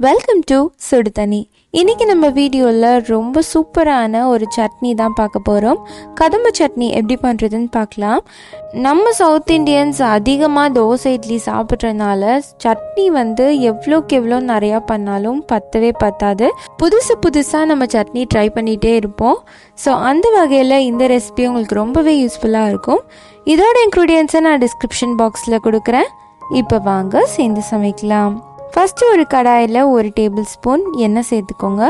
Welcome to சுடு தண்ணி. இன்றைக்கி நம்ம வீடியோவில் ரொம்ப சூப்பரான ஒரு சட்னி தான் பார்க்க போகிறோம். கதம்ப சட்னி எப்படி பண்ணுறதுன்னு பார்க்கலாம். நம்ம சவுத் இண்டியன்ஸ் அதிகமாக தோசை இட்லி சாப்பிட்றதுனால சட்னி எவ்வளோக்கு எவ்வளோ நிறையா பண்ணாலும் பத்தவே பத்தாது. புதுசாக நம்ம சட்னி ட்ரை பண்ணிகிட்டே இருப்போம். ஸோ அந்த வகையில் இந்த ரெசிபி உங்களுக்கு ரொம்பவே யூஸ்ஃபுல்லாக இருக்கும். இதோட இன்க்ரீடியன்ஸை நான் டிஸ்கிரிப்ஷன் பாக்ஸில் கொடுக்குறேன். இப்போ வாங்க சேர்ந்து சமைக்கலாம். ஃபஸ்ட்டு ஒரு கடாயில் 1 டேபிள் ஸ்பூன் எண்ணெய் சேர்த்துக்கோங்க.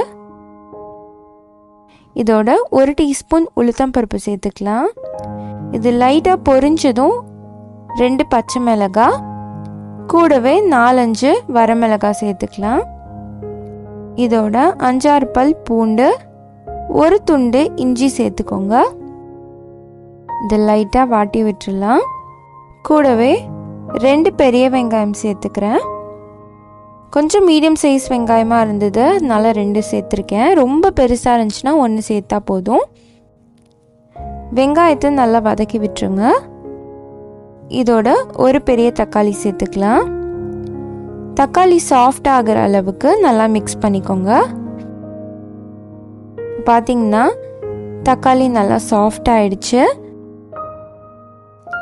இதோட 1 டீஸ்பூன் உளுத்தம்பருப்பு சேர்த்துக்கலாம். இது லைட்டாக பொரிஞ்சதும் 2 பச்சை மிளகாய், கூடவே 4-5 வரமிளகாய் சேர்த்துக்கலாம். இதோட 5-6 பல் பூண்டு, 1 துண்டு இஞ்சி சேர்த்துக்கோங்க. இதை லைட்டாக வாட்டி விட்டுடலாம். கூடவே 2 பெரிய வெங்காயம் சேர்த்துக்கிறேன். கொஞ்சம் மீடியம் சைஸ் வெங்காயமாக இருந்தது, அதனால் 2 சேர்த்துருக்கேன். ரொம்ப பெருசாக இருந்துச்சுன்னா 1 சேர்த்தா போதும். வெங்காயத்தை நல்லா வதக்கி விட்டுருங்க. இதோட 1 பெரிய தக்காளி சேர்த்துக்கலாம். தக்காளி சாஃப்ட் ஆகிற அளவுக்கு நல்லா மிக்ஸ் பண்ணிக்கோங்க. பார்த்தீங்கன்னா தக்காளி நல்லா சாஃப்ட் ஆயிடுச்சு.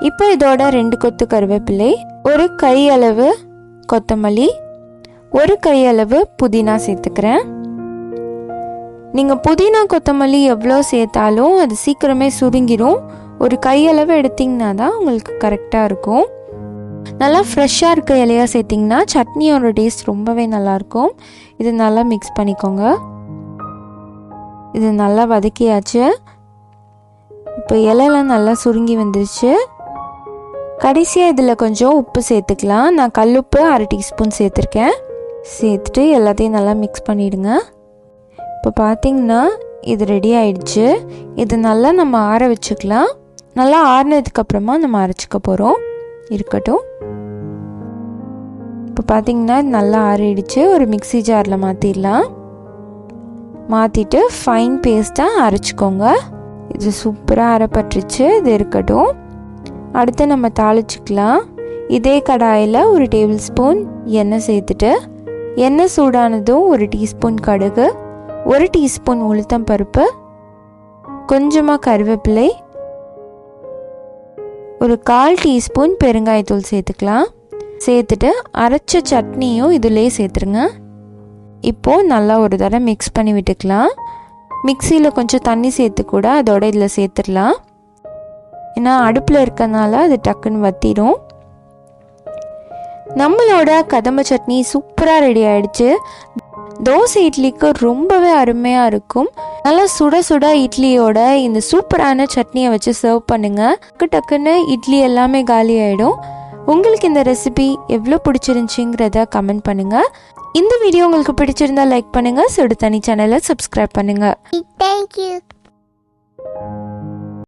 இப்போ இதோட 2 கொத்து கருவேப்பிலை, 1 கையளவு கொத்தமல்லி, 1 கையளவு புதினா சேர்த்துக்கிறேன். நீங்கள் புதினா கொத்தமல்லி எவ்வளோ சேர்த்தாலும் அது சீக்கிரமே சுருங்கிடும். 1 கையளவு எடுத்திங்கன்னா தான் உங்களுக்கு கரெக்டாக இருக்கும். நல்லா ஃப்ரெஷ்ஷாக இருக்க இலையாக சேர்த்திங்கன்னா சட்னியோட டேஸ்ட் ரொம்பவே நல்லாயிருக்கும். இது நல்லா மிக்ஸ் பண்ணிக்கோங்க. இது நல்லா வதக்கியாச்சு. இப்போ இலையெல்லாம் நல்லா சுருங்கி வந்துருச்சு. கடைசியாக இதில் கொஞ்சம் உப்பு சேர்த்துக்கலாம். நான் கல்லுப்பு 1/2 டீஸ்பூன் சேர்த்துருக்கேன். சேர்த்துட்டு எல்லாத்தையும் நல்லா மிக்ஸ் பண்ணிவிடுங்க. இப்போ பார்த்திங்கன்னா இது ரெடி ஆயிடுச்சு. இது நல்லா நம்ம ஆற வச்சுக்கலாம். நல்லா ஆறினதுக்கப்புறமா நம்ம அரைச்சிக்க போகிறோம். இருக்கட்டும். இப்போ பார்த்திங்கன்னா நல்லா ஆறிடுச்சு. ஒரு மிக்ஸி ஜாரில் மாற்றிடலாம். மாற்றிட்டு ஃபைன் பேஸ்ட்டாக அரைச்சிக்கோங்க. இது சூப்பராக அரைப்பட்டுருச்சு. இது இருக்கட்டும். அடுத்து நம்ம தாளிச்சிக்கலாம். இதே கடாயில் 1 டேபிள் ஸ்பூன் எண்ணெய் சேர்த்துட்டு, எண்ணெய் சூடானதும் 1 டீஸ்பூன் கடுகு, 1 டீஸ்பூன் உளுத்தம் பருப்பு, கொஞ்சமாக கருவேப்பிலை, 1/4 டீஸ்பூன் பெருங்காயத்தூள் சேர்த்துக்கலாம். சேர்த்துட்டு அரைச்ச சட்னியும் இதிலே சேர்த்துருங்க. இப்போது நல்லா ஒரு தடவை மிக்ஸ் பண்ணி விட்டுக்கலாம். மிக்சியில் கொஞ்சம் தண்ணி சேர்த்து கூட அதோட இதில் சேர்த்துடலாம். ஏன்னா அடுப்பில் இருக்கனால அது டக்குன்னு வத்திடும். நம்மளோட கதம்ப சட்னி சூப்பராக ரெடி ஆகிடுச்சு. தோசை இட்லிக்கு ரொம்பவே அருமையாக இருக்கும். நல்லா சுட சுட இட்லியோட இந்த சூப்பரான சட்னியை வச்சு சர்வ் பண்ணுங்கள். டக்குன்னு இட்லி எல்லாமே காலி ஆகிடும். உங்களுக்கு இந்த ரெசிபி எவ்வளோ பிடிச்சிருந்துச்சிங்கிறத கமெண்ட் பண்ணுங்கள். இந்த வீடியோ உங்களுக்கு பிடிச்சிருந்தா லைக் பண்ணுங்கள். சுடு தண்ணி சேனலை சப்ஸ்கிரைப் பண்ணுங்கள். Thank you.